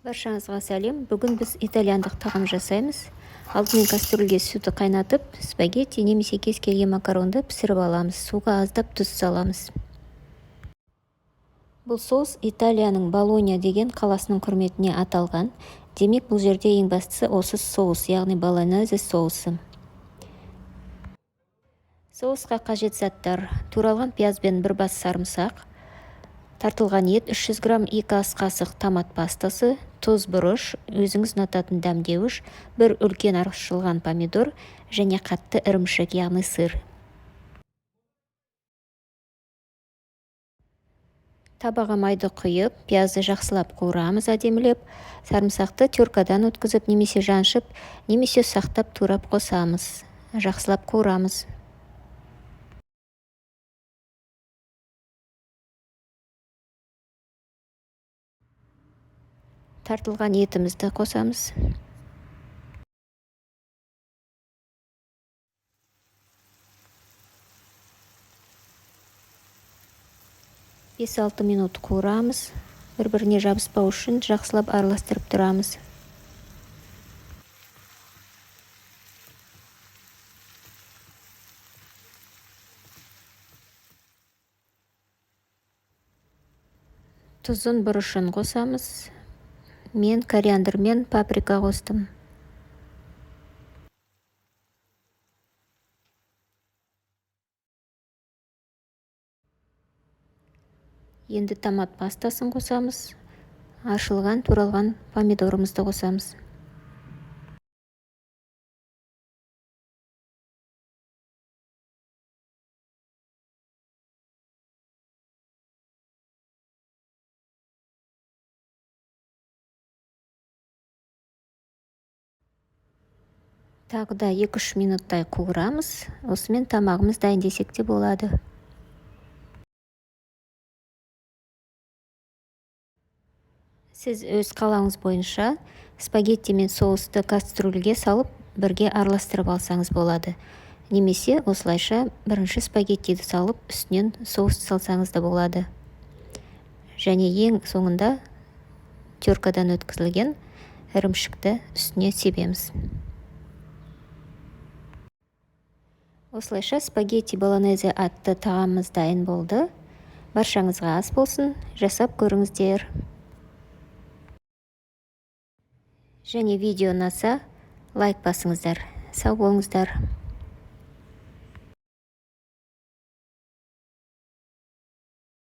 Баршаңызға сәлем. Бүгін біз итальяндық тағам жасаймыз. Алдымен кастрюльге сүті қайнатып, спагетти немесе кез келген макаронды пісіріп аламыз. Суға аздап тұз саламыз. Бұл соус Италияның Болонья деген қаласының құрметіне аталған. Демек, бұл жерде ең бастысы осы соус, яғни болонезе соусы. Соусқа қажет заттар: туралған пияз бен бір бас сарымсақ, тартылған ет 300 грамм, 2 ас қасық томат пастасы, тұз, бұрыш, өзіңіз ұнататын дәмдеуіш, бір үлкен аршылған помидор және қатты ірімшік, яғни сыр. Табаға майды құйып, пиязды жақсылап қуырамыз әдемілеп, сарымсақты теркадан өткізіп немесе жаншып, немесе сақтап турап қосамыз. Жақсылап қуырамыз. Тартылған етімізді қосамыз. 5-6 минут қуырамыз. Бір-біріне жабыспау үшін жақсылап араластырып тұрамыз. Тұзын, бұрышын қосамыз. Мен кориандр мен паприка қостым. Енді томат пастасын қосамыз. Ашылған, туралған помидорымызды қосамыз. Тағы да 2-3 минуттай қуырамыз. Осымен тамағымыз дайын десек те болады. Сіз өз қалауыңыз бойынша спагетти мен соусты кастрюльге салып, бірге араластырып алсаңыз болады. Немесе осылайша бірінші спагеттиді салып, үстінен соус салсаңыз да болады. Және ең соңында теркадан өткізілген ірімшікті үстіне себеміз. Осылайша спагетти болонезе атты тағамымыз дайын болды. Баршаңызға ас болсын, жасап көріңіздер. Және видео ұнаса, лайк басыңыздар. Сау болыңыздар.